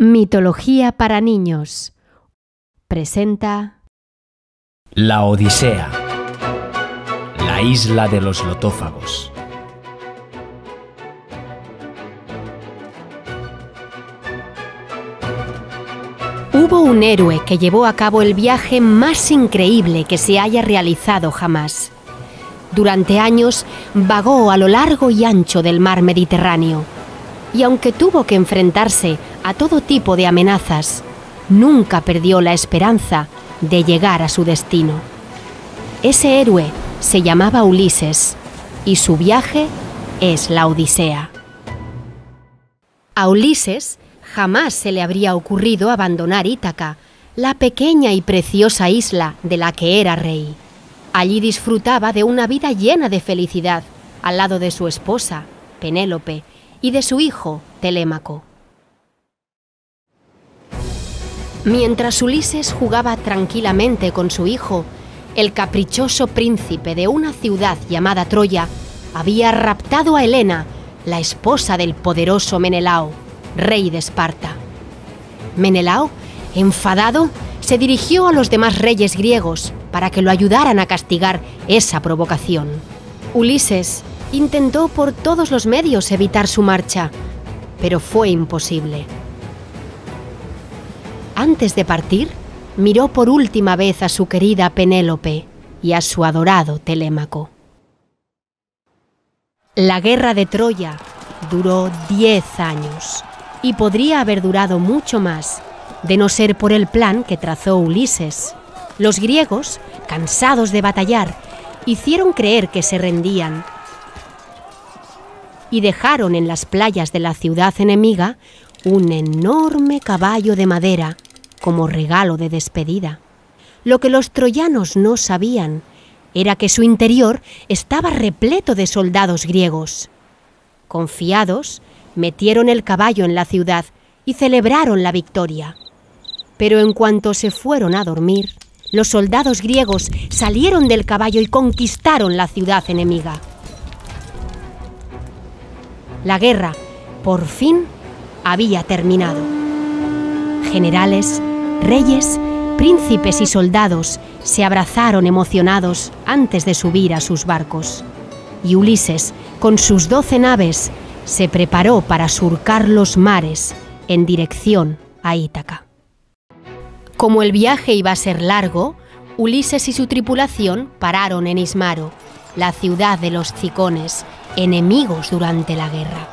Mitología para niños. Presenta La Odisea, la isla de los lotófagos. Hubo un héroe que llevó a cabo el viaje más increíble que se haya realizado jamás. Durante años vagó a lo largo y ancho del mar Mediterráneo, y aunque tuvo que enfrentarse a todo tipo de amenazas, nunca perdió la esperanza de llegar a su destino. Ese héroe se llamaba Ulises, y su viaje es la Odisea. A Ulises jamás se le habría ocurrido abandonar Ítaca, la pequeña y preciosa isla de la que era rey. Allí disfrutaba de una vida llena de felicidad, al lado de su esposa, Penélope, y de su hijo, Telémaco. Mientras Ulises jugaba tranquilamente con su hijo, el caprichoso príncipe de una ciudad llamada Troya había raptado a Helena, la esposa del poderoso Menelao, rey de Esparta. Menelao, enfadado, se dirigió a los demás reyes griegos para que lo ayudaran a castigar esa provocación. Ulises intentó por todos los medios evitar su marcha, pero fue imposible. Antes de partir, miró por última vez a su querida Penélope y a su adorado Telémaco. La guerra de Troya duró 10 años y podría haber durado mucho más, de no ser por el plan que trazó Ulises. Los griegos, cansados de batallar, hicieron creer que se rendían y dejaron en las playas de la ciudad enemiga un enorme caballo de madera como regalo de despedida. Lo que los troyanos no sabían era que su interior estaba repleto de soldados griegos. Confiados, metieron el caballo en la ciudad y celebraron la victoria. Pero en cuanto se fueron a dormir, los soldados griegos salieron del caballo y conquistaron la ciudad enemiga. La guerra, por fin, había terminado. Generales, reyes, príncipes y soldados se abrazaron emocionados antes de subir a sus barcos. Y Ulises, con sus 12 naves, se preparó para surcar los mares en dirección a Ítaca. Como el viaje iba a ser largo, Ulises y su tripulación pararon en Ismaro, la ciudad de los cicones, enemigos durante la guerra.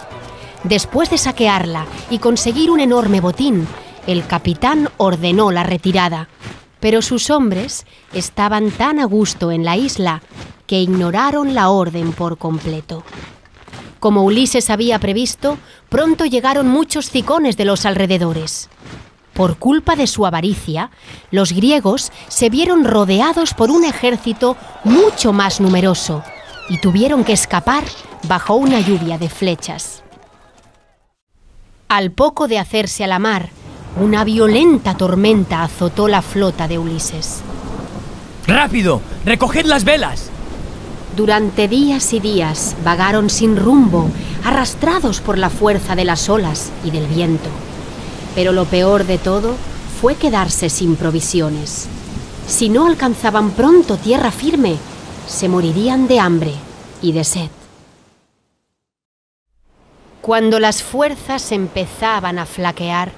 Después de saquearla y conseguir un enorme botín, el capitán ordenó la retirada, pero sus hombres estaban tan a gusto en la isla que ignoraron la orden por completo. Como Ulises había previsto, pronto llegaron muchos cicones de los alrededores. Por culpa de su avaricia, los griegos se vieron rodeados por un ejército mucho más numeroso y tuvieron que escapar bajo una lluvia de flechas. Al poco de hacerse a la mar, una violenta tormenta azotó la flota de Ulises. ¡Rápido! ¡Recoged las velas! Durante días y días vagaron sin rumbo, arrastrados por la fuerza de las olas y del viento. Pero lo peor de todo fue quedarse sin provisiones. Si no alcanzaban pronto tierra firme, se morirían de hambre y de sed. Cuando las fuerzas empezaban a flaquear,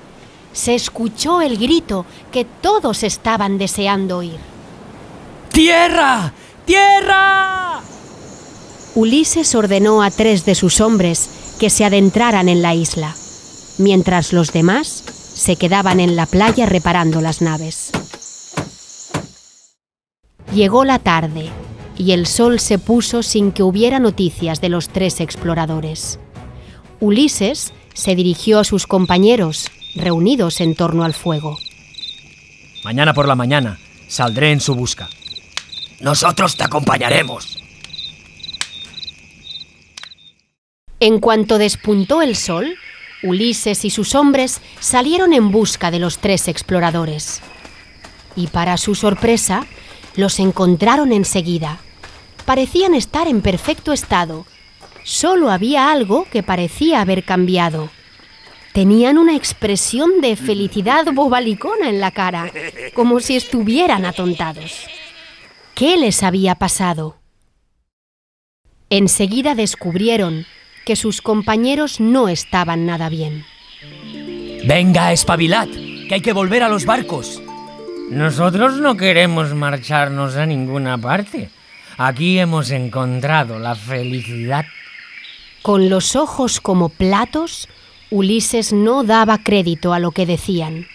se escuchó el grito que todos estaban deseando oír. ¡Tierra! ¡Tierra! Ulises ordenó a 3 de sus hombres que se adentraran en la isla, mientras los demás se quedaban en la playa reparando las naves. Llegó la tarde y el sol se puso sin que hubiera noticias de los 3 exploradores. Ulises se dirigió a sus compañeros, reunidos en torno al fuego. Mañana por la mañana saldré en su busca. Nosotros te acompañaremos. En cuanto despuntó el sol, Ulises y sus hombres salieron en busca de los 3 exploradores. Y para su sorpresa, los encontraron enseguida. Parecían estar en perfecto estado. Solo había algo que parecía haber cambiado. Tenían una expresión de felicidad bobalicona en la cara, como si estuvieran atontados. ¿Qué les había pasado? Enseguida descubrieron que sus compañeros no estaban nada bien. Venga, espabilad, que hay que volver a los barcos. Nosotros no queremos marcharnos a ninguna parte. Aquí hemos encontrado la felicidad. Con los ojos como platos, Ulises no daba crédito a lo que decían,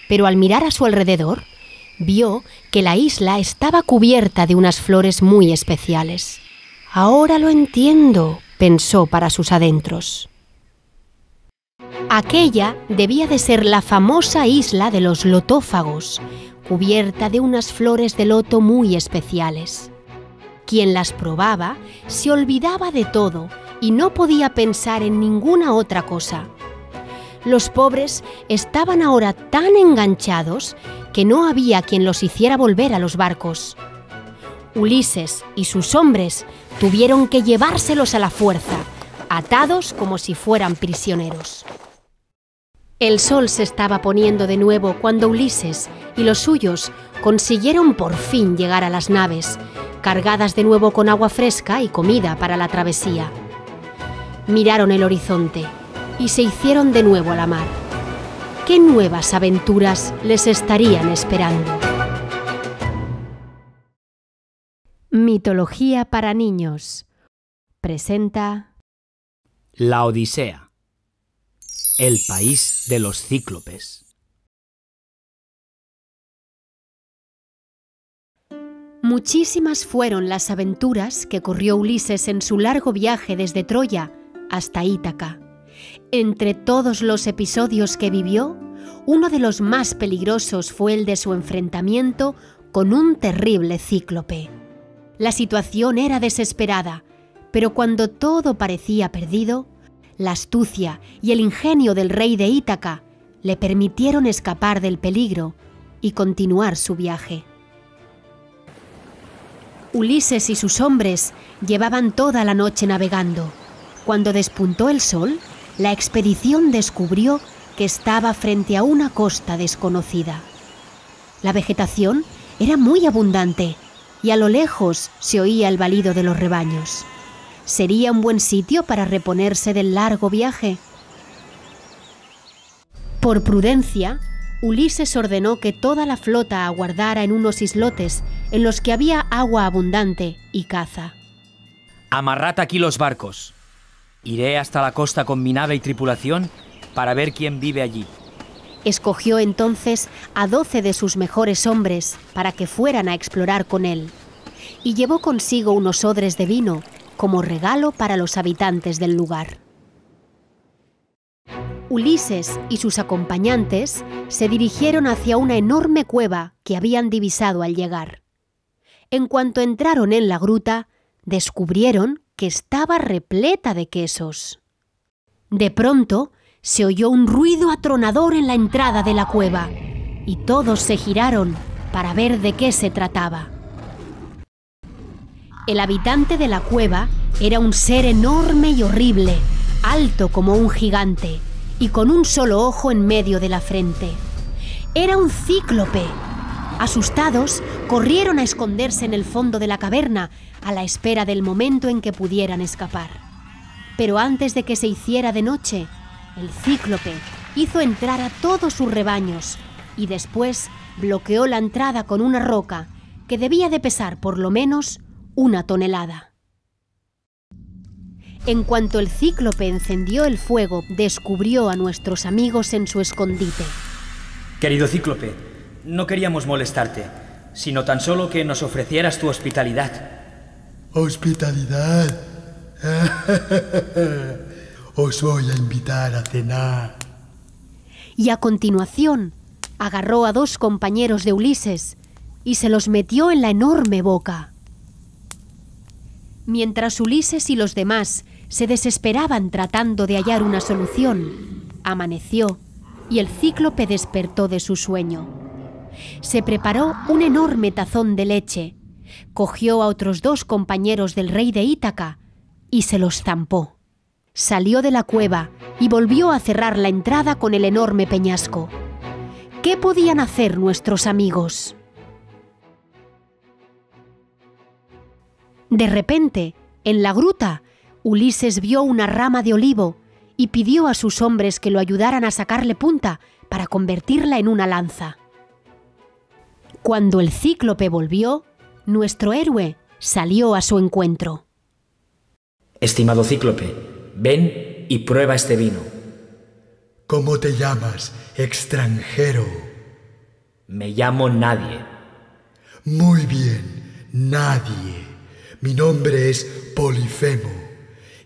pero al mirar a su alrededor, vio que la isla estaba cubierta de unas flores muy especiales. Ahora lo entiendo, pensó para sus adentros. Aquella debía de ser la famosa isla de los lotófagos, cubierta de unas flores de loto muy especiales. Quien las probaba se olvidaba de todo y no podía pensar en ninguna otra cosa. Los pobres estaban ahora tan enganchados que no había quien los hiciera volver a los barcos. Ulises y sus hombres tuvieron que llevárselos a la fuerza, atados como si fueran prisioneros. El sol se estaba poniendo de nuevo cuando Ulises y los suyos consiguieron por fin llegar a las naves, cargadas de nuevo con agua fresca y comida para la travesía. Miraron el horizonte y se hicieron de nuevo a la mar. ¿Qué nuevas aventuras les estarían esperando? Mitología para niños presenta La Odisea, el país de los cíclopes. Muchísimas fueron las aventuras que corrió Ulises en su largo viaje desde Troya hasta Ítaca. Entre todos los episodios que vivió, uno de los más peligrosos fue el de su enfrentamiento con un terrible cíclope. La situación era desesperada, pero cuando todo parecía perdido, la astucia y el ingenio del rey de Ítaca le permitieron escapar del peligro y continuar su viaje. Ulises y sus hombres llevaban toda la noche navegando. Cuando despuntó el sol, la expedición descubrió que estaba frente a una costa desconocida. La vegetación era muy abundante y a lo lejos se oía el balido de los rebaños. ¿Sería un buen sitio para reponerse del largo viaje? Por prudencia, Ulises ordenó que toda la flota aguardara en unos islotes en los que había agua abundante y caza. Amarrad aquí los barcos. Iré hasta la costa con mi nave y tripulación para ver quién vive allí. Escogió entonces a 12 de sus mejores hombres para que fueran a explorar con él, y llevó consigo unos odres de vino como regalo para los habitantes del lugar. Ulises y sus acompañantes se dirigieron hacia una enorme cueva que habían divisado al llegar. En cuanto entraron en la gruta, descubrieron que estaba repleta de quesos. De pronto, se oyó un ruido atronador en la entrada de la cueva, y todos se giraron para ver de qué se trataba. El habitante de la cueva era un ser enorme y horrible, alto como un gigante, y con un solo ojo en medio de la frente. Era un cíclope. Asustados, corrieron a esconderse en el fondo de la caverna, a la espera del momento en que pudieran escapar. Pero antes de que se hiciera de noche, el cíclope hizo entrar a todos sus rebaños y después bloqueó la entrada con una roca que debía de pesar por lo menos 1 tonelada. En cuanto el cíclope encendió el fuego, descubrió a nuestros amigos en su escondite. Querido cíclope, no queríamos molestarte, sino tan solo que nos ofrecieras tu hospitalidad. ¿Hospitalidad? Os voy a invitar a cenar. Y a continuación, agarró a 2 compañeros de Ulises y se los metió en la enorme boca. Mientras Ulises y los demás se desesperaban tratando de hallar una solución, amaneció y el cíclope despertó de su sueño. Se preparó un enorme tazón de leche, cogió a otros 2 compañeros del rey de Ítaca y se los zampó. salió de la cueva y volvió a cerrar la entrada con el enorme peñasco. ¿Qué podían hacer nuestros amigos? De repente, en la gruta, Ulises vio una rama de olivo y pidió a sus hombres que lo ayudaran a sacarle punta para convertirla en una lanza. Cuando el cíclope volvió, nuestro héroe salió a su encuentro. Estimado cíclope, ven y prueba este vino. ¿Cómo te llamas, extranjero? Me llamo Nadie. Muy bien, nadie. Mi nombre es Polifemo,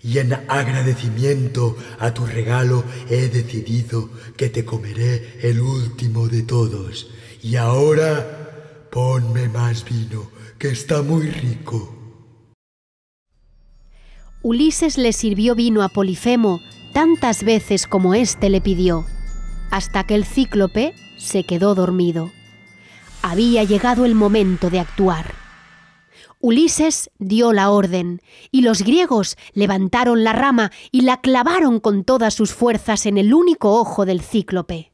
y en agradecimiento a tu regalo he decidido que te comeré el último de todos. Y ahora, ponme más vino, que está muy rico. Ulises le sirvió vino a Polifemo tantas veces como éste le pidió, hasta que el cíclope se quedó dormido. Había llegado el momento de actuar. Ulises dio la orden, y los griegos levantaron la rama y la clavaron con todas sus fuerzas en el único ojo del cíclope.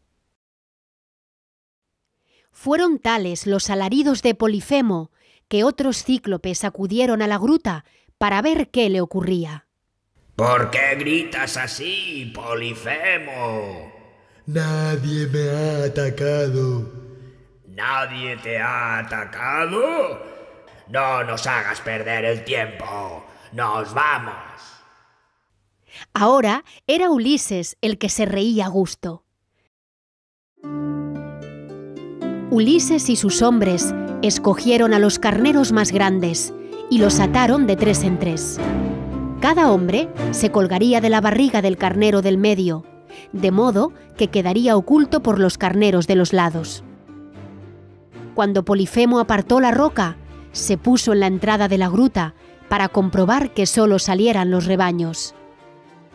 Fueron tales los alaridos de Polifemo que otros cíclopes acudieron a la gruta para ver qué le ocurría. ¿Por qué gritas así, Polifemo? Nadie me ha atacado. ¿Nadie te ha atacado? No nos hagas perder el tiempo. ¡Nos vamos! Ahora era Ulises el que se reía a gusto. Ulises y sus hombres escogieron a los carneros más grandes y los ataron de 3 en 3. Cada hombre se colgaría de la barriga del carnero del medio, de modo que quedaría oculto por los carneros de los lados. Cuando Polifemo apartó la roca, se puso en la entrada de la gruta para comprobar que solo salieran los rebaños.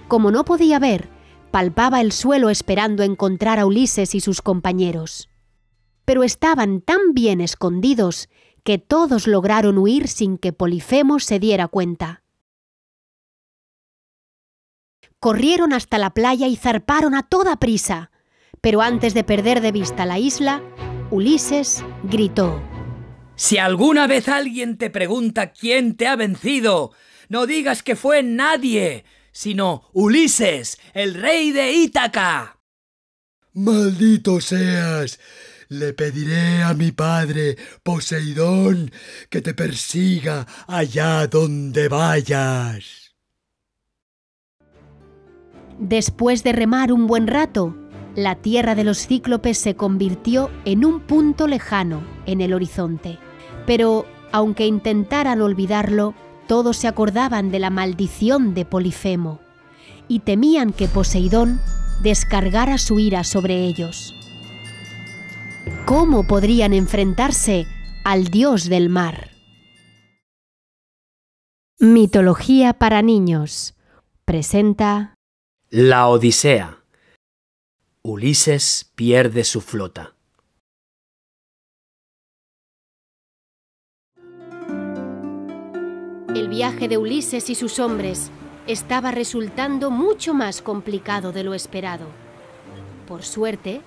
Como no podía ver, palpaba el suelo esperando encontrar a Ulises y sus compañeros. Pero estaban tan bien escondidos que todos lograron huir sin que Polifemo se diera cuenta. Corrieron hasta la playa y zarparon a toda prisa, pero antes de perder de vista la isla, Ulises gritó: Si alguna vez alguien te pregunta quién te ha vencido, no digas que fue nadie, sino Ulises, el rey de Ítaca. ¡Maldito seas! Le pediré a mi padre, Poseidón, que te persiga allá donde vayas. Después de remar un buen rato, la tierra de los cíclopes se convirtió en un punto lejano en el horizonte. Pero, aunque intentaran olvidarlo, todos se acordaban de la maldición de Polifemo y temían que Poseidón descargara su ira sobre ellos. ¿Cómo podrían enfrentarse al dios del mar? Mitología para niños presenta La Odisea. Ulises pierde su flota. El viaje de Ulises y sus hombres estaba resultando mucho más complicado de lo esperado. Por suerte,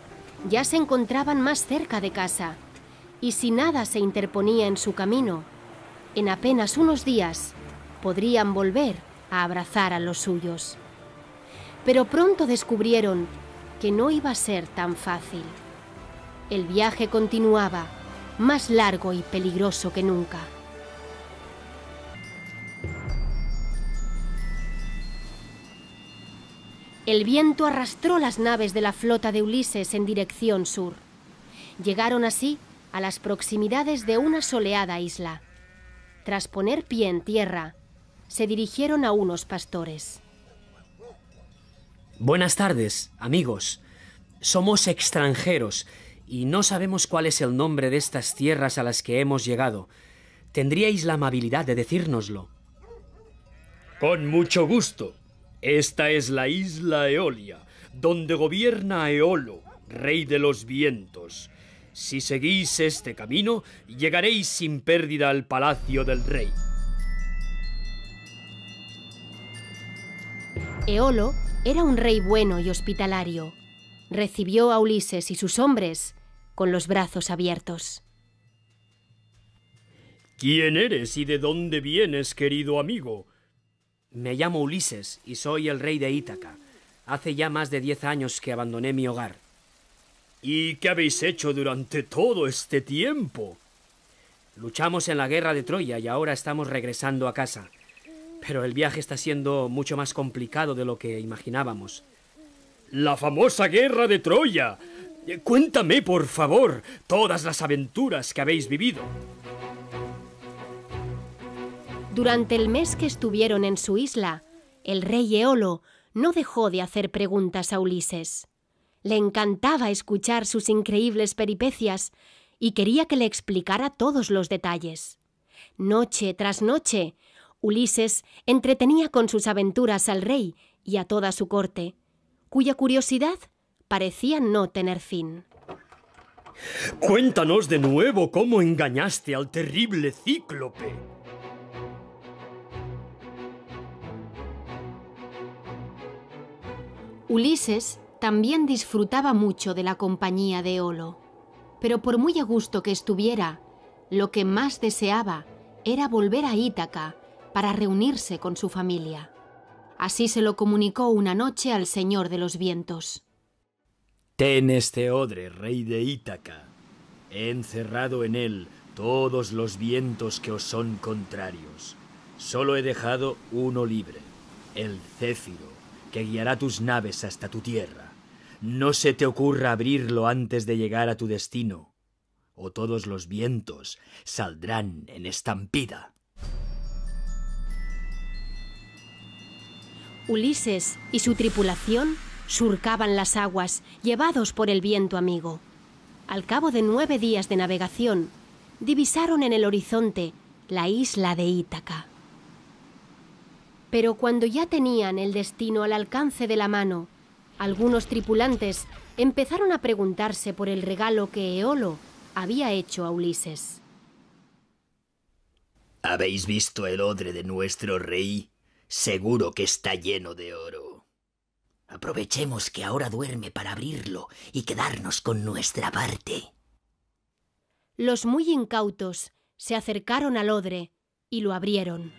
ya se encontraban más cerca de casa, y si nada se interponía en su camino, en apenas unos días podrían volver a abrazar a los suyos. Pero pronto descubrieron que no iba a ser tan fácil. El viaje continuaba, más largo y peligroso que nunca. El viento arrastró las naves de la flota de Ulises en dirección sur. Llegaron así a las proximidades de una soleada isla. Tras poner pie en tierra, se dirigieron a unos pastores. Buenas tardes, amigos. Somos extranjeros y no sabemos cuál es el nombre de estas tierras a las que hemos llegado. ¿Tendríais la amabilidad de decírnoslo? Con mucho gusto. Esta es la isla Eolia, donde gobierna Eolo, rey de los vientos. Si seguís este camino, llegaréis sin pérdida al palacio del rey. Eolo era un rey bueno y hospitalario. Recibió a Ulises y sus hombres con los brazos abiertos. ¿Quién eres y de dónde vienes, querido amigo? Me llamo Ulises y soy el rey de Ítaca. Hace ya más de 10 años que abandoné mi hogar. ¿Y qué habéis hecho durante todo este tiempo? Luchamos en la guerra de Troya y ahora estamos regresando a casa. Pero el viaje está siendo mucho más complicado de lo que imaginábamos. ¡La famosa guerra de Troya! Cuéntame, por favor, todas las aventuras que habéis vivido. Durante el mes que estuvieron en su isla, el rey Eolo no dejó de hacer preguntas a Ulises. Le encantaba escuchar sus increíbles peripecias y quería que le explicara todos los detalles. Noche tras noche, Ulises entretenía con sus aventuras al rey y a toda su corte, cuya curiosidad parecía no tener fin. Cuéntanos de nuevo cómo engañaste al terrible Cíclope. Ulises también disfrutaba mucho de la compañía de Eolo, pero por muy a gusto que estuviera, lo que más deseaba era volver a Ítaca para reunirse con su familia. Así se lo comunicó una noche al Señor de los Vientos. Ten este odre, rey de Ítaca. He encerrado en él todos los vientos que os son contrarios. Solo he dejado uno libre, el Céfiro, que guiará tus naves hasta tu tierra. No se te ocurra abrirlo antes de llegar a tu destino, o todos los vientos saldrán en estampida. Ulises y su tripulación surcaban las aguas, llevados por el viento amigo. Al cabo de 9 días de navegación, divisaron en el horizonte la isla de Ítaca. Pero cuando ya tenían el destino al alcance de la mano, algunos tripulantes empezaron a preguntarse por el regalo que Eolo había hecho a Ulises. ¿Habéis visto el odre de nuestro rey? Seguro que está lleno de oro. Aprovechemos que ahora duerme para abrirlo y quedarnos con nuestra parte. Los muy incautos se acercaron al odre y lo abrieron.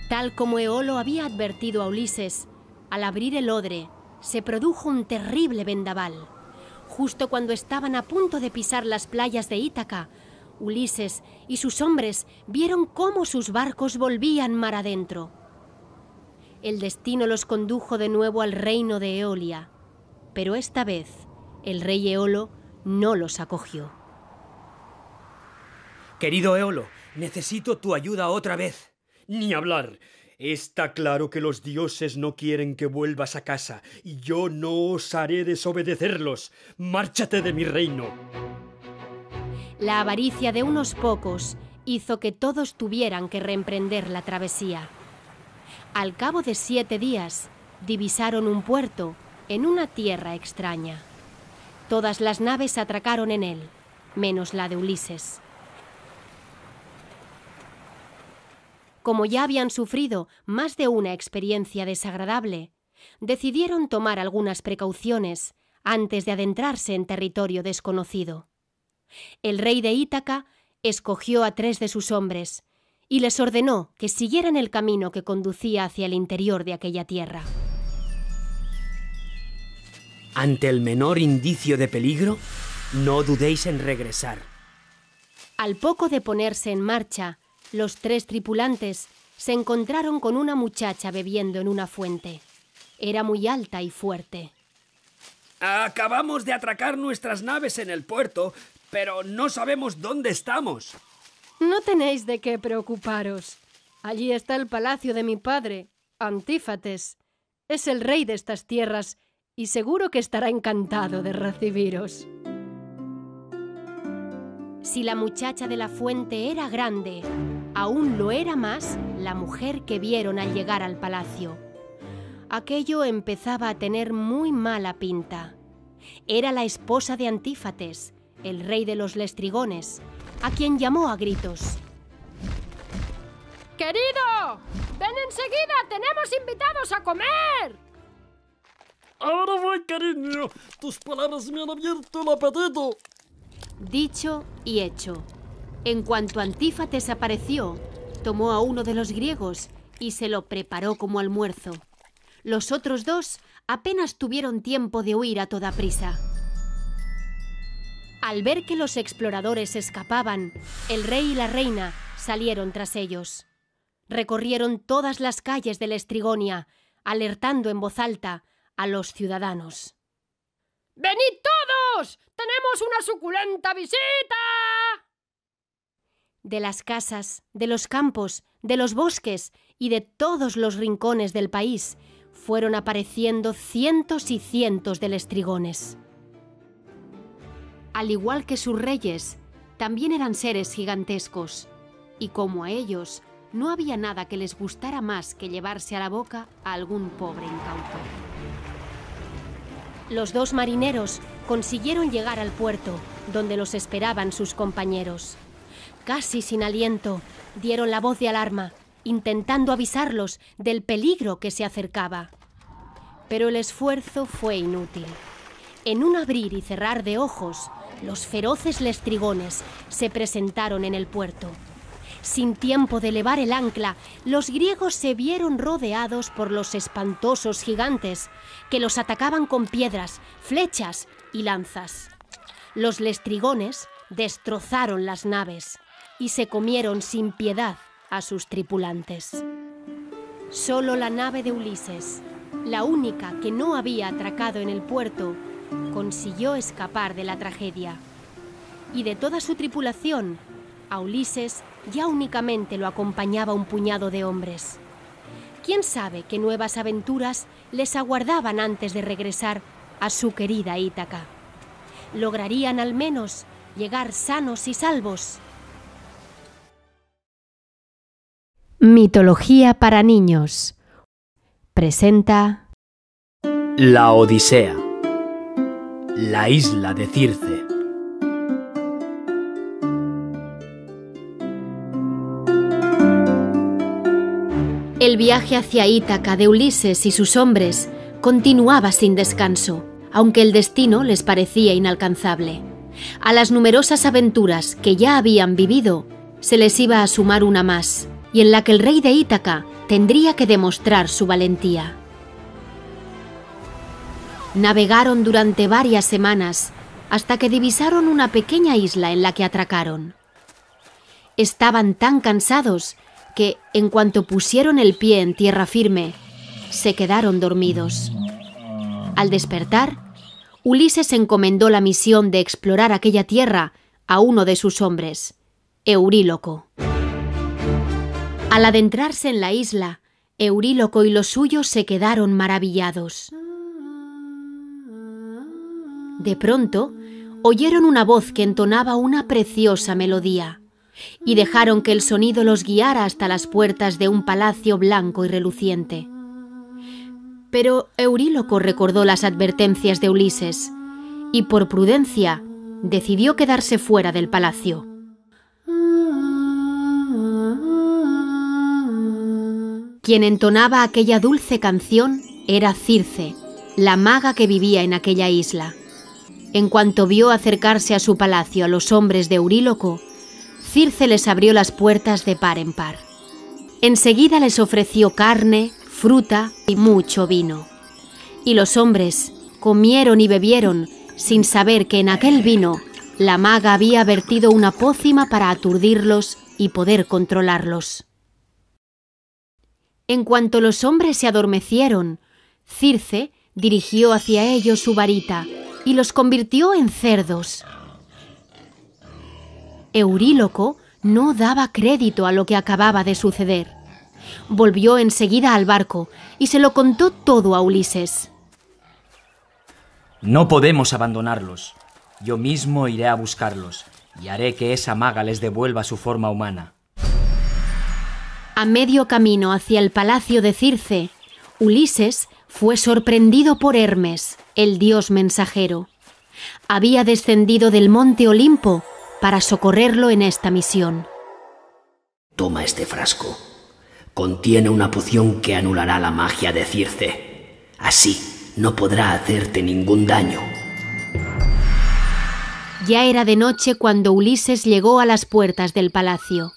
Tal como Eolo había advertido a Ulises, al abrir el odre se produjo un terrible vendaval. Justo cuando estaban a punto de pisar las playas de Ítaca, Ulises y sus hombres vieron cómo sus barcos volvían mar adentro. El destino los condujo de nuevo al reino de Eolia, pero esta vez el rey Eolo no los acogió. Querido Eolo, necesito tu ayuda otra vez. Ni hablar. Está claro que los dioses no quieren que vuelvas a casa, y yo no osaré desobedecerlos. ¡Márchate de mi reino! La avaricia de unos pocos hizo que todos tuvieran que reemprender la travesía. Al cabo de 7 días, divisaron un puerto en una tierra extraña. Todas las naves atracaron en él, menos la de Ulises. Como ya habían sufrido más de una experiencia desagradable, decidieron tomar algunas precauciones antes de adentrarse en territorio desconocido. El rey de Ítaca escogió a 3 de sus hombres y les ordenó que siguieran el camino que conducía hacia el interior de aquella tierra. Ante el menor indicio de peligro, no dudéis en regresar. Al poco de ponerse en marcha, los 3 tripulantes se encontraron con una muchacha bebiendo en una fuente. Era muy alta y fuerte. Acabamos de atracar nuestras naves en el puerto, pero no sabemos dónde estamos. No tenéis de qué preocuparos. Allí está el palacio de mi padre, Antífates. Es el rey de estas tierras y seguro que estará encantado de recibiros. Si la muchacha de la fuente era grande, aún lo era más la mujer que vieron al llegar al palacio. Aquello empezaba a tener muy mala pinta. Era la esposa de Antífates, el rey de los Lestrigones, a quien llamó a gritos. ¡Querido! ¡Ven enseguida! ¡Tenemos invitados a comer! Ahora voy, cariño. Tus palabras me han abierto el apetito. Dicho y hecho. En cuanto Antífates apareció, tomó a uno de los griegos y se lo preparó como almuerzo. Los otros dos apenas tuvieron tiempo de huir a toda prisa. Al ver que los exploradores escapaban, el rey y la reina salieron tras ellos. Recorrieron todas las calles de la Estrigonia, alertando en voz alta a los ciudadanos. ¡Venid todos! ¡Tenemos una suculenta visita! De las casas, de los campos, de los bosques y de todos los rincones del país fueron apareciendo cientos y cientos de lestrigones. Al igual que sus reyes, también eran seres gigantescos, y como a ellos, no había nada que les gustara más que llevarse a la boca a algún pobre incauto. Los dos marineros consiguieron llegar al puerto, donde los esperaban sus compañeros. Casi sin aliento, dieron la voz de alarma, intentando avisarlos del peligro que se acercaba. Pero el esfuerzo fue inútil. En un abrir y cerrar de ojos, los feroces lestrigones se presentaron en el puerto. Sin tiempo de levar el ancla, los griegos se vieron rodeados por los espantosos gigantes, que los atacaban con piedras, flechas y lanzas. Los lestrigones destrozaron las naves y se comieron sin piedad a sus tripulantes. Solo la nave de Ulises, la única que no había atracado en el puerto, consiguió escapar de la tragedia. Y de toda su tripulación, a Ulises ya únicamente lo acompañaba un puñado de hombres. ¿Quién sabe qué nuevas aventuras les aguardaban antes de regresar a su querida Ítaca? ¿Lograrían al menos llegar sanos y salvos? Mitología para niños. Presenta La Odisea. La isla de Circe. El viaje hacia Ítaca de Ulises y sus hombres continuaba sin descanso, aunque el destino les parecía inalcanzable. A las numerosas aventuras que ya habían vivido, se les iba a sumar una más, y en la que el rey de Ítaca tendría que demostrar su valentía. Navegaron durante varias semanas hasta que divisaron una pequeña isla en la que atracaron. Estaban tan cansados que, en cuanto pusieron el pie en tierra firme, se quedaron dormidos. Al despertar, Ulises encomendó la misión de explorar aquella tierra a uno de sus hombres, Euríloco. Al adentrarse en la isla, Euríloco y los suyos se quedaron maravillados. De pronto, oyeron una voz que entonaba una preciosa melodía y dejaron que el sonido los guiara hasta las puertas de un palacio blanco y reluciente. Pero Euríloco recordó las advertencias de Ulises y, por prudencia, decidió quedarse fuera del palacio. Quien entonaba aquella dulce canción era Circe, la maga que vivía en aquella isla. En cuanto vio acercarse a su palacio a los hombres de Euríloco, Circe les abrió las puertas de par en par. Enseguida les ofreció carne, fruta y mucho vino. Y los hombres comieron y bebieron sin saber que en aquel vino la maga había vertido una pócima para aturdirlos y poder controlarlos. En cuanto los hombres se adormecieron, Circe dirigió hacia ellos su varita y los convirtió en cerdos. Euríloco no daba crédito a lo que acababa de suceder. Volvió enseguida al barco y se lo contó todo a Ulises. No podemos abandonarlos. Yo mismo iré a buscarlos y haré que esa maga les devuelva su forma humana. A medio camino hacia el palacio de Circe, Ulises fue sorprendido por Hermes, el dios mensajero. Había descendido del monte Olimpo para socorrerlo en esta misión. Toma este frasco. Contiene una poción que anulará la magia de Circe. Así no podrá hacerte ningún daño. Ya era de noche cuando Ulises llegó a las puertas del palacio.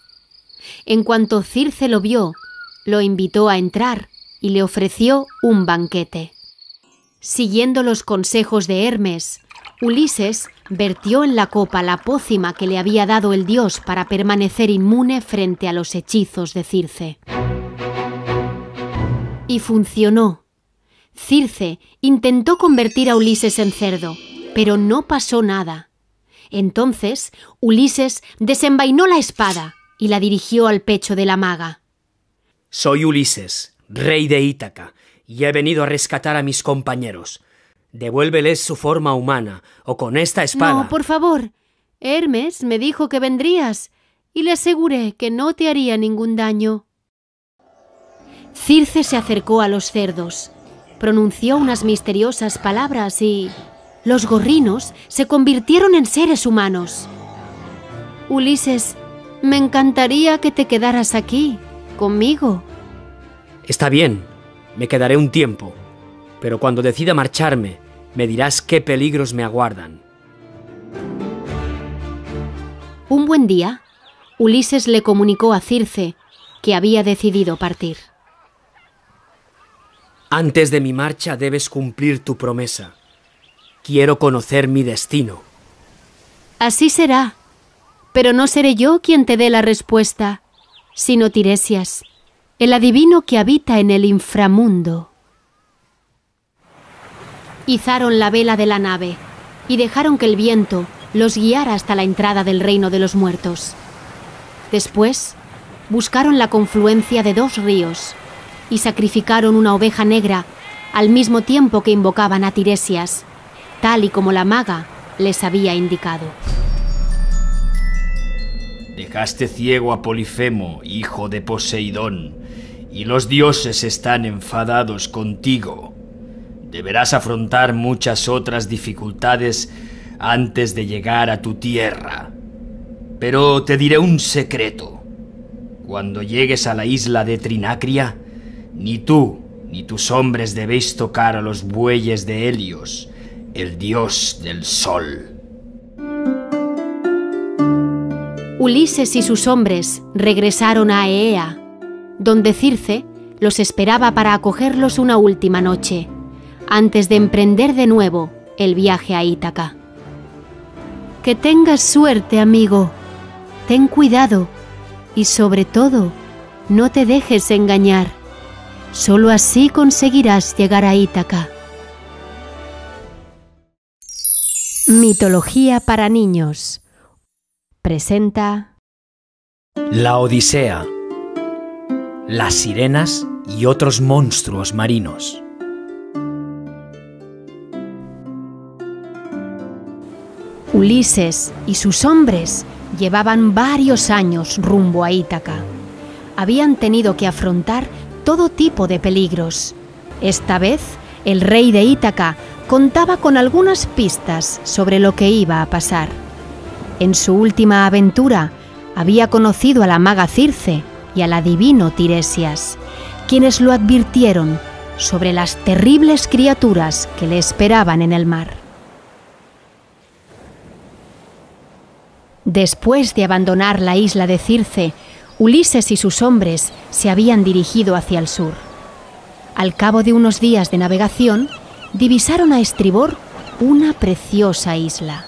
En cuanto Circe lo vio, lo invitó a entrar y le ofreció un banquete. Siguiendo los consejos de Hermes, Ulises vertió en la copa la pócima que le había dado el dios para permanecer inmune frente a los hechizos de Circe. Y funcionó. Circe intentó convertir a Ulises en cerdo, pero no pasó nada. Entonces, Ulises desenvainó la espada y la dirigió al pecho de la maga. Soy Ulises, rey de Ítaca, y he venido a rescatar a mis compañeros. Devuélveles su forma humana, o con esta espada... No, por favor. Hermes me dijo que vendrías, y le aseguré que no te haría ningún daño. Circe se acercó a los cerdos, pronunció unas misteriosas palabras y... los gorrinos se convirtieron en seres humanos. Ulises, me encantaría que te quedaras aquí, conmigo. Está bien, me quedaré un tiempo, pero cuando decida marcharme, me dirás qué peligros me aguardan. Un buen día, Ulises le comunicó a Circe que había decidido partir. Antes de mi marcha debes cumplir tu promesa. Quiero conocer mi destino. Así será, pero no seré yo quien te dé la respuesta, sino Tiresias, el adivino que habita en el inframundo. Izaron la vela de la nave y dejaron que el viento los guiara hasta la entrada del reino de los muertos. Después, buscaron la confluencia de 2 ríos y sacrificaron una oveja negra al mismo tiempo que invocaban a Tiresias, tal y como la maga les había indicado. Dejaste ciego a Polifemo, hijo de Poseidón, y los dioses están enfadados contigo. Deberás afrontar muchas otras dificultades antes de llegar a tu tierra. Pero te diré un secreto. Cuando llegues a la isla de Trinacria, ni tú ni tus hombres debéis tocar a los bueyes de Helios, el dios del sol. Ulises y sus hombres regresaron a Aea, donde Circe los esperaba para acogerlos una última noche, antes de emprender de nuevo el viaje a Ítaca. Que tengas suerte, amigo. Ten cuidado y, sobre todo, no te dejes engañar. Solo así conseguirás llegar a Ítaca. Mitología para niños. Presenta La Odisea. Las sirenas y otros monstruos marinos. Ulises y sus hombres llevaban varios años rumbo a Ítaca. Habían tenido que afrontar todo tipo de peligros. Esta vez, el rey de Ítaca contaba con algunas pistas sobre lo que iba a pasar. En su última aventura, había conocido a la maga Circe y al adivino Tiresias, quienes lo advirtieron sobre las terribles criaturas que le esperaban en el mar. Después de abandonar la isla de Circe, Ulises y sus hombres se habían dirigido hacia el sur. Al cabo de unos días de navegación, divisaron a estribor una preciosa isla.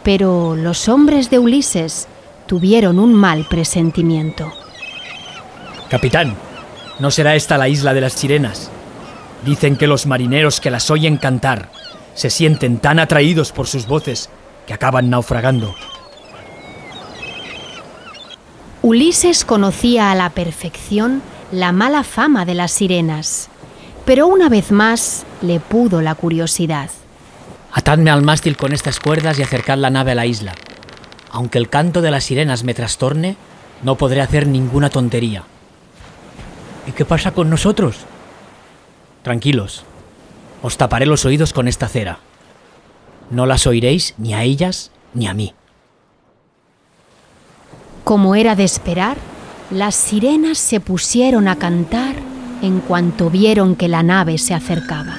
Pero los hombres de Ulises tuvieron un mal presentimiento. Capitán, ¿no será esta la isla de las sirenas? Dicen que los marineros que las oyen cantar se sienten tan atraídos por sus voces que acaban naufragando. Ulises conocía a la perfección la mala fama de las sirenas, pero una vez más le pudo la curiosidad. Atadme al mástil con estas cuerdas y acercad la nave a la isla. Aunque el canto de las sirenas me trastorne, no podré hacer ninguna tontería. ¿Y qué pasa con nosotros? Tranquilos, os taparé los oídos con esta cera. No las oiréis ni a ellas ni a mí. Como era de esperar, Las sirenas se pusieron a cantar en cuanto vieron que la nave se acercaba.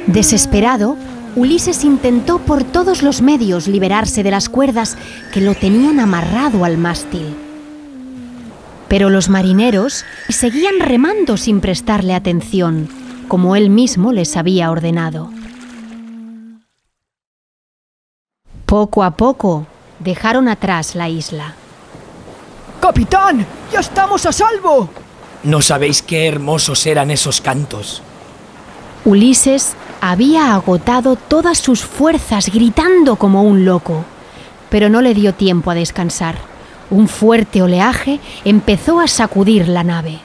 Desesperado, Ulises intentó por todos los medios liberarse de las cuerdas que lo tenían amarrado al mástil. Pero los marineros seguían remando sin prestarle atención, como él mismo les había ordenado. Poco a poco dejaron atrás la isla. ¡Capitán! ¡Ya estamos a salvo! No sabéis qué hermosos eran esos cantos. Ulises había agotado todas sus fuerzas gritando como un loco, pero no le dio tiempo a descansar. Un fuerte oleaje empezó a sacudir la nave.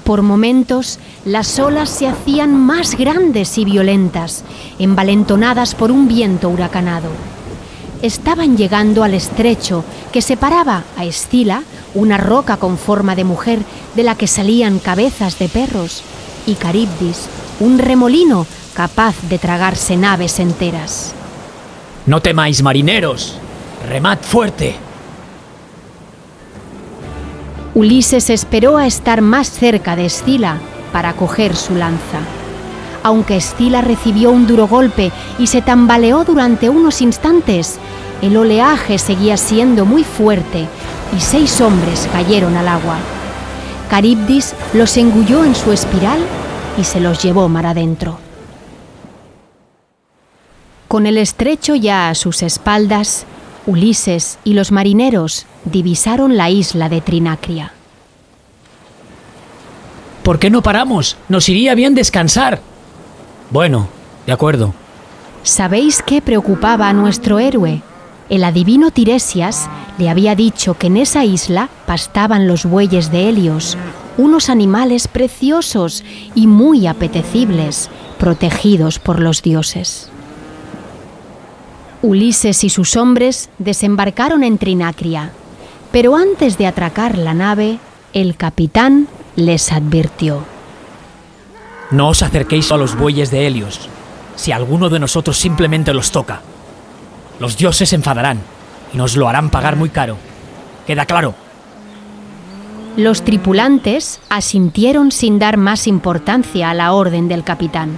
Por momentos, las olas se hacían más grandes y violentas, envalentonadas por un viento huracanado. Estaban llegando al estrecho que separaba a Escila, una roca con forma de mujer de la que salían cabezas de perros, y Caribdis, un remolino capaz de tragarse naves enteras. No temáis, marineros. ¡Remad fuerte! Ulises esperó a estar más cerca de Escila para coger su lanza. Aunque Escila recibió un duro golpe y se tambaleó durante unos instantes, el oleaje seguía siendo muy fuerte y 6 hombres cayeron al agua. Caribdis los engulló en su espiral y se los llevó mar adentro. Con el estrecho ya a sus espaldas, Ulises y los marineros divisaron la isla de Trinacria. ¿Por qué no paramos? Nos iría bien descansar. Bueno, de acuerdo. ¿Sabéis qué preocupaba a nuestro héroe? El adivino Tiresias le había dicho que en esa isla pastaban los bueyes de Helios, unos animales preciosos y muy apetecibles, protegidos por los dioses. Ulises y sus hombres desembarcaron en Trinacria, pero antes de atracar la nave, el capitán les advirtió. No os acerquéis a los bueyes de Helios, si alguno de nosotros simplemente los toca. Los dioses se enfadarán y nos lo harán pagar muy caro. ¿Queda claro? Los tripulantes asintieron sin dar más importancia a la orden del capitán.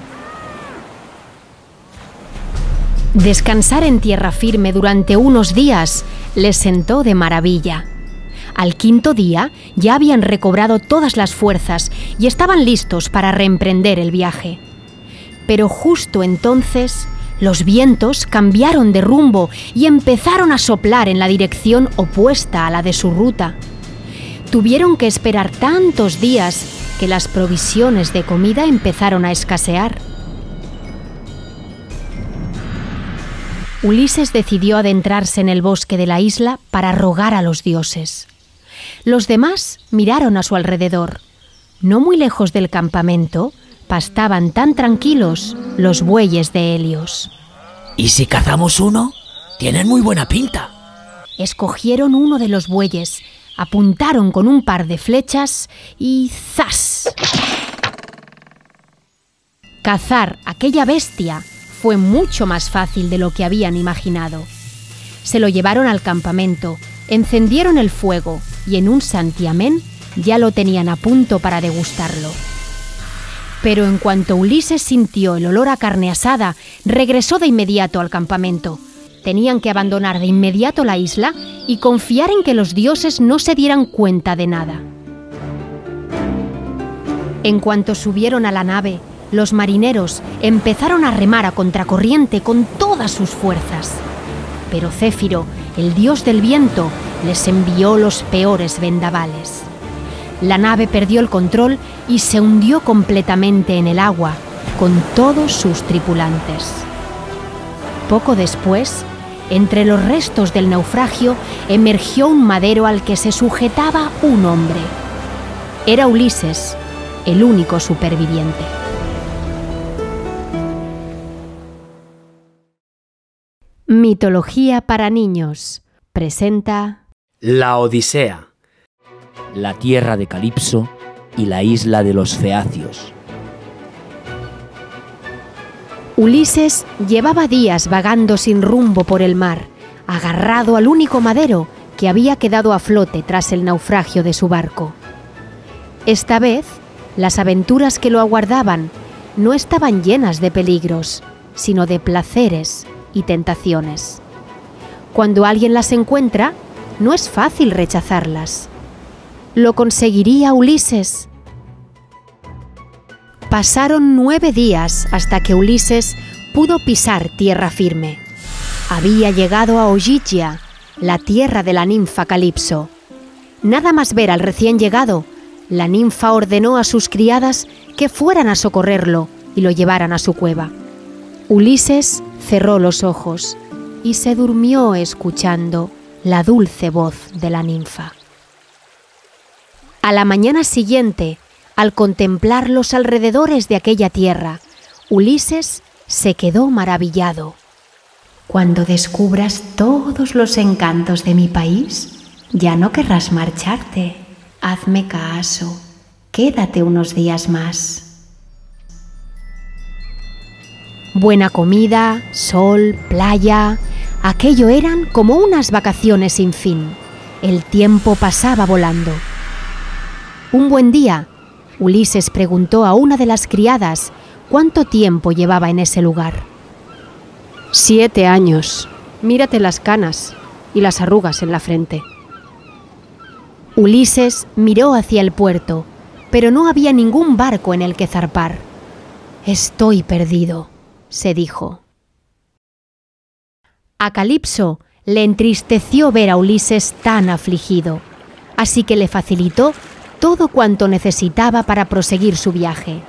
Descansar en tierra firme durante unos días les sentó de maravilla. Al 5.º día ya habían recobrado todas las fuerzas y estaban listos para reemprender el viaje. Pero justo entonces los vientos cambiaron de rumbo y empezaron a soplar en la dirección opuesta a la de su ruta. Tuvieron que esperar tantos días que las provisiones de comida empezaron a escasear. Ulises decidió adentrarse en el bosque de la isla para rogar a los dioses. Los demás miraron a su alrededor. No muy lejos del campamento, pastaban tan tranquilos los bueyes de Helios. ¿Y si cazamos uno? Tienen muy buena pinta. Escogieron uno de los bueyes, apuntaron con un par de flechas y ¡zas! Cazar aquella bestia fue mucho más fácil de lo que habían imaginado. Se lo llevaron al campamento, encendieron el fuego y en un santiamén ya lo tenían a punto para degustarlo. Pero en cuanto Ulises sintió el olor a carne asada, regresó de inmediato al campamento. Tenían que abandonar de inmediato la isla y confiar en que los dioses no se dieran cuenta de nada. En cuanto subieron a la nave, los marineros empezaron a remar a contracorriente con todas sus fuerzas. Pero Céfiro, el dios del viento, les envió los peores vendavales. La nave perdió el control y se hundió completamente en el agua, con todos sus tripulantes. Poco después, entre los restos del naufragio, emergió un madero al que se sujetaba un hombre. Era Ulises, el único superviviente. Mitología para niños presenta La Odisea. La tierra de Calipso y la isla de los Feacios. Ulises llevaba días vagando sin rumbo por el mar, agarrado al único madero que había quedado a flote tras el naufragio de su barco. Esta vez, las aventuras que lo aguardaban no estaban llenas de peligros, sino de placeres y tentaciones. Cuando alguien las encuentra, no es fácil rechazarlas. ¿Lo conseguiría Ulises? Pasaron 9 días hasta que Ulises pudo pisar tierra firme. Había llegado a Ogygia, la tierra de la ninfa Calipso. Nada más ver al recién llegado, la ninfa ordenó a sus criadas que fueran a socorrerlo y lo llevaran a su cueva. Ulises cerró los ojos y se durmió escuchando la dulce voz de la ninfa. A la mañana siguiente, al contemplar los alrededores de aquella tierra, Ulises se quedó maravillado. Cuando descubras todos los encantos de mi país, ya no querrás marcharte. Hazme caso, quédate unos días más. Buena comida, sol, playa, aquello eran como unas vacaciones sin fin. El tiempo pasaba volando. Un buen día, Ulises preguntó a una de las criadas cuánto tiempo llevaba en ese lugar. 7 años. Mírate las canas y las arrugas en la frente. Ulises miró hacia el puerto, pero no había ningún barco en el que zarpar. Estoy perdido, se dijo. A Calipso le entristeció ver a Ulises tan afligido, así que le facilitó todo cuanto necesitaba para proseguir su viaje.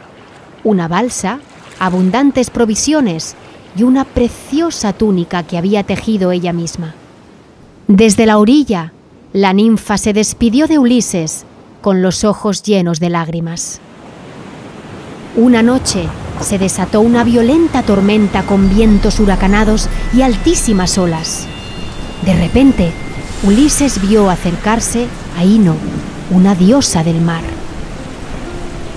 Una balsa, abundantes provisiones y una preciosa túnica que había tejido ella misma. Desde la orilla, la ninfa se despidió de Ulises con los ojos llenos de lágrimas. Una noche se desató una violenta tormenta con vientos huracanados y altísimas olas. De repente, Ulises vio acercarse a Ino, una diosa del mar.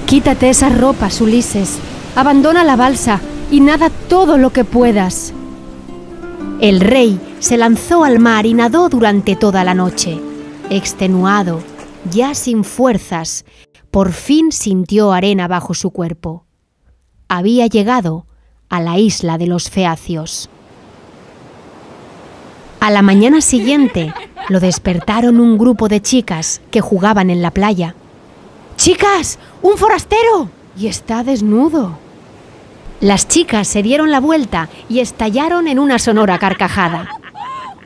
Quítate esas ropas, Ulises. Abandona la balsa y nada todo lo que puedas. El rey se lanzó al mar y nadó durante toda la noche. Extenuado, ya sin fuerzas, por fin sintió arena bajo su cuerpo. Había llegado a la isla de los Feacios. A la mañana siguiente lo despertaron un grupo de chicas que jugaban en la playa. ¡Chicas! ¡Un forastero! Y está desnudo. Las chicas se dieron la vuelta y estallaron en una sonora carcajada.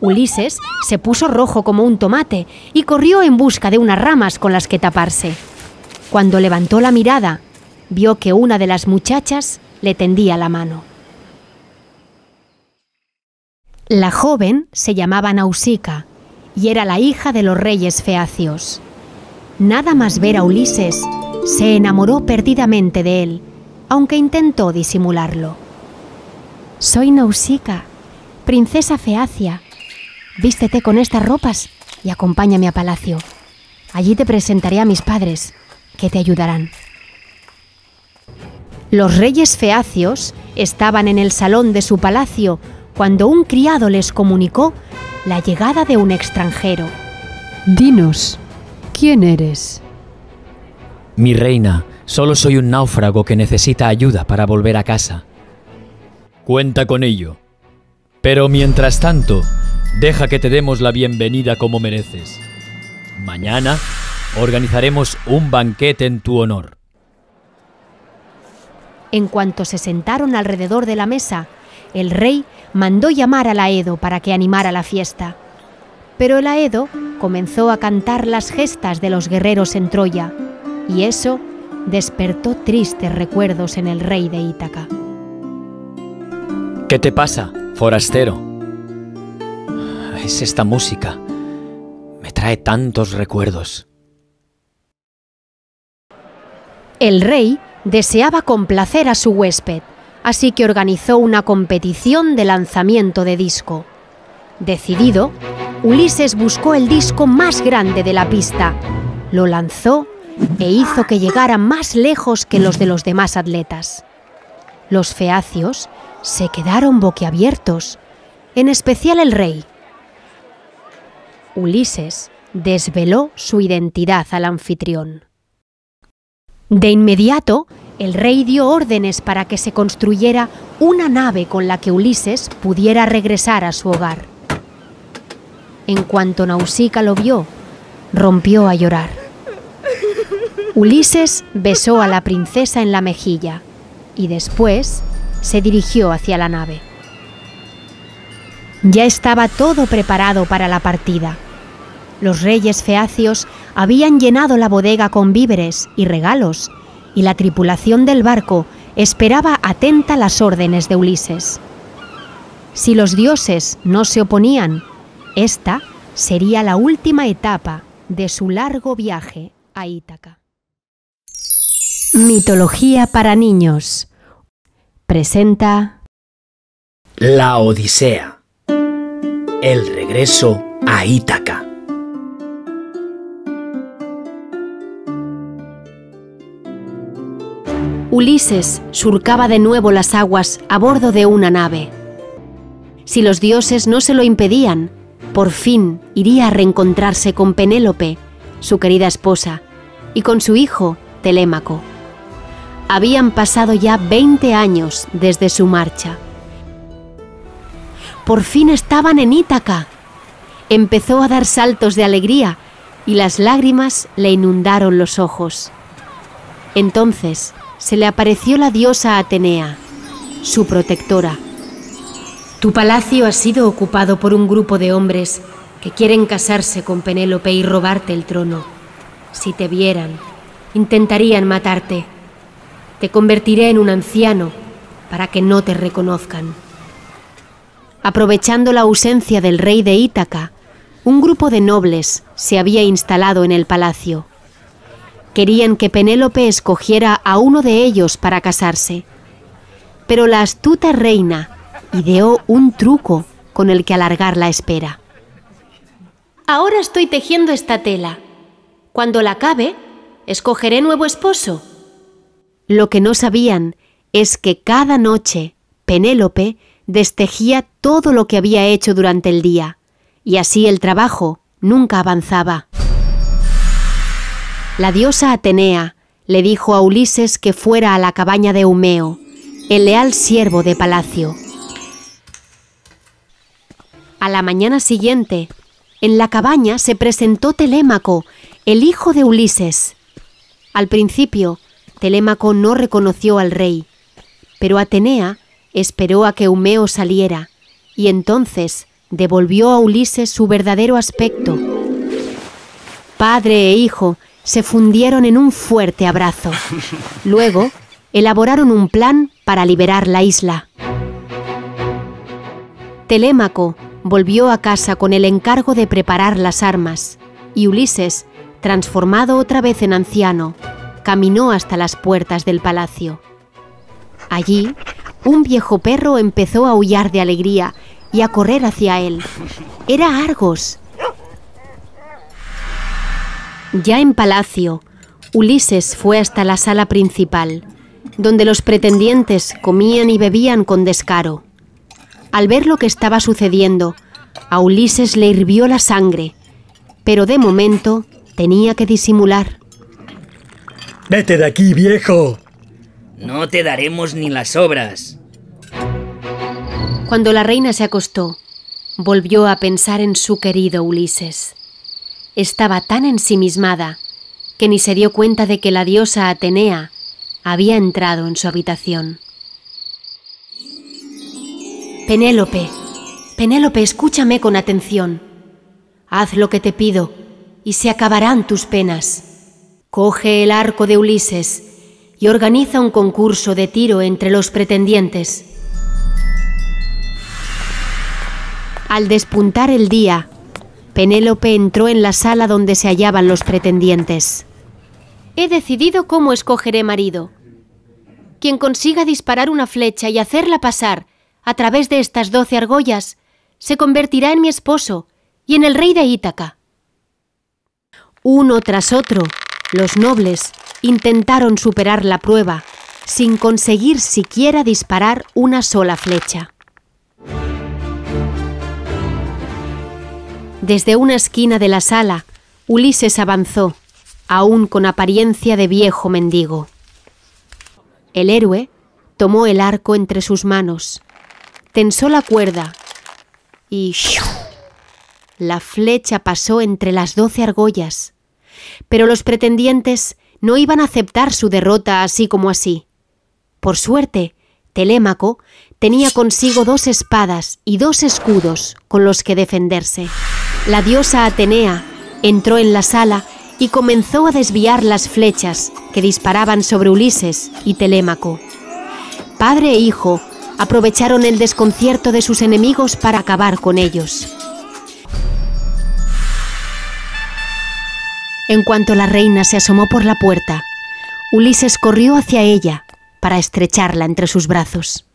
Ulises se puso rojo como un tomate y corrió en busca de unas ramas con las que taparse. Cuando levantó la mirada, vio que una de las muchachas le tendía la mano. La joven se llamaba Nausica y era la hija de los reyes feacios. Nada más ver a Ulises, se enamoró perdidamente de él, aunque intentó disimularlo. Soy Nausica, princesa feacia. Vístete con estas ropas y acompáñame a palacio. Allí te presentaré a mis padres, que te ayudarán. Los reyes feacios estaban en el salón de su palacio cuando un criado les comunicó la llegada de un extranjero. Dinos, ¿quién eres? Mi reina, solo soy un náufrago que necesita ayuda para volver a casa. Cuenta con ello. Pero mientras tanto, deja que te demos la bienvenida como mereces. Mañana organizaremos un banquete en tu honor. En cuanto se sentaron alrededor de la mesa, el rey mandó llamar al Aedo para que animara la fiesta. Pero el Aedo comenzó a cantar las gestas de los guerreros en Troya, y eso despertó tristes recuerdos en el rey de Ítaca. ¿Qué te pasa, forastero? Es esta música. Me trae tantos recuerdos. El rey deseaba complacer a su huésped, así que organizó una competición de lanzamiento de disco. Decidido, Ulises buscó el disco más grande de la pista, lo lanzó e hizo que llegara más lejos que los de los demás atletas. Los feacios se quedaron boquiabiertos, en especial el rey. Ulises desveló su identidad al anfitrión. De inmediato, el rey dio órdenes para que se construyera una nave con la que Ulises pudiera regresar a su hogar. En cuanto Nausicaa lo vio, rompió a llorar. Ulises besó a la princesa en la mejilla y después se dirigió hacia la nave. Ya estaba todo preparado para la partida. Los reyes feacios habían llenado la bodega con víveres y regalos, y la tripulación del barco esperaba atenta las órdenes de Ulises. Si los dioses no se oponían, esta sería la última etapa de su largo viaje a Ítaca. Mitología para niños. Presenta La Odisea. El regreso a Ítaca. Ulises surcaba de nuevo las aguas a bordo de una nave. Si los dioses no se lo impedían, por fin iría a reencontrarse con Penélope, su querida esposa, y con su hijo, Telémaco. Habían pasado ya 20 años desde su marcha. Por fin estaban en Ítaca. Empezó a dar saltos de alegría y las lágrimas le inundaron los ojos. Entonces se le apareció la diosa Atenea, su protectora. Tu palacio ha sido ocupado por un grupo de hombres que quieren casarse con Penélope y robarte el trono. Si te vieran, intentarían matarte. Te convertiré en un anciano para que no te reconozcan. Aprovechando la ausencia del rey de Ítaca, un grupo de nobles se había instalado en el palacio. Querían que Penélope escogiera a uno de ellos para casarse. Pero la astuta reina ideó un truco con el que alargar la espera. Ahora estoy tejiendo esta tela. Cuando la acabe, escogeré nuevo esposo. Lo que no sabían es que cada noche Penélope destejía todo lo que había hecho durante el día, y así el trabajo nunca avanzaba. La diosa Atenea le dijo a Ulises que fuera a la cabaña de Eumeo, el leal siervo de palacio. A la mañana siguiente, en la cabaña se presentó Telémaco, el hijo de Ulises. Al principio, Telémaco no reconoció al rey, pero Atenea esperó a que Eumeo saliera y entonces devolvió a Ulises su verdadero aspecto. Padre e hijo se fundieron en un fuerte abrazo. Luego, elaboraron un plan para liberar la isla. Telémaco volvió a casa con el encargo de preparar las armas, y Ulises, transformado otra vez en anciano, caminó hasta las puertas del palacio. Allí, un viejo perro empezó a aullar de alegría y a correr hacia él. Era Argos. Ya en palacio, Ulises fue hasta la sala principal, donde los pretendientes comían y bebían con descaro. Al ver lo que estaba sucediendo, a Ulises le hirvió la sangre, pero de momento tenía que disimular. ¡Vete de aquí, viejo! No te daremos ni las obras. Cuando la reina se acostó, volvió a pensar en su querido Ulises. Estaba tan ensimismada que ni se dio cuenta de que la diosa Atenea había entrado en su habitación. Penélope, Penélope, escúchame con atención. Haz lo que te pido y se acabarán tus penas. Coge el arco de Ulises y organiza un concurso de tiro entre los pretendientes. Al despuntar el día, Penélope entró en la sala donde se hallaban los pretendientes. He decidido cómo escogeré marido. Quien consiga disparar una flecha y hacerla pasar a través de estas 12 argollas se convertirá en mi esposo y en el rey de Ítaca. Uno tras otro, los nobles intentaron superar la prueba sin conseguir siquiera disparar una sola flecha. Desde una esquina de la sala, Ulises avanzó, aún con apariencia de viejo mendigo. El héroe tomó el arco entre sus manos, tensó la cuerda y ¡shuu! La flecha pasó entre las 12 argollas. Pero los pretendientes no iban a aceptar su derrota así como así. Por suerte, Telémaco tenía consigo 2 espadas y 2 escudos con los que defenderse. La diosa Atenea entró en la sala y comenzó a desviar las flechas que disparaban sobre Ulises y Telémaco. Padre e hijo aprovecharon el desconcierto de sus enemigos para acabar con ellos. En cuanto la reina se asomó por la puerta, Ulises corrió hacia ella para estrecharla entre sus brazos.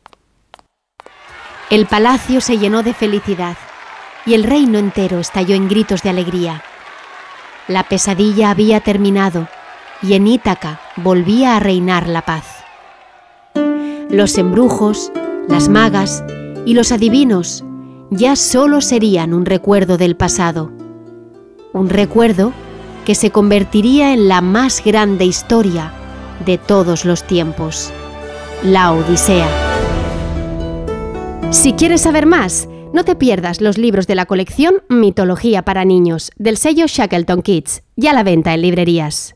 El palacio se llenó de felicidad y el reino entero estalló en gritos de alegría. La pesadilla había terminado y en Ítaca volvía a reinar la paz. Los embrujos, las magas y los adivinos ya solo serían un recuerdo del pasado. Un recuerdo que se convertiría en la más grande historia de todos los tiempos, la Odisea. Si quieres saber más, no te pierdas los libros de la colección Mitología para niños, del sello Shackleton Kids, ya a la venta en librerías.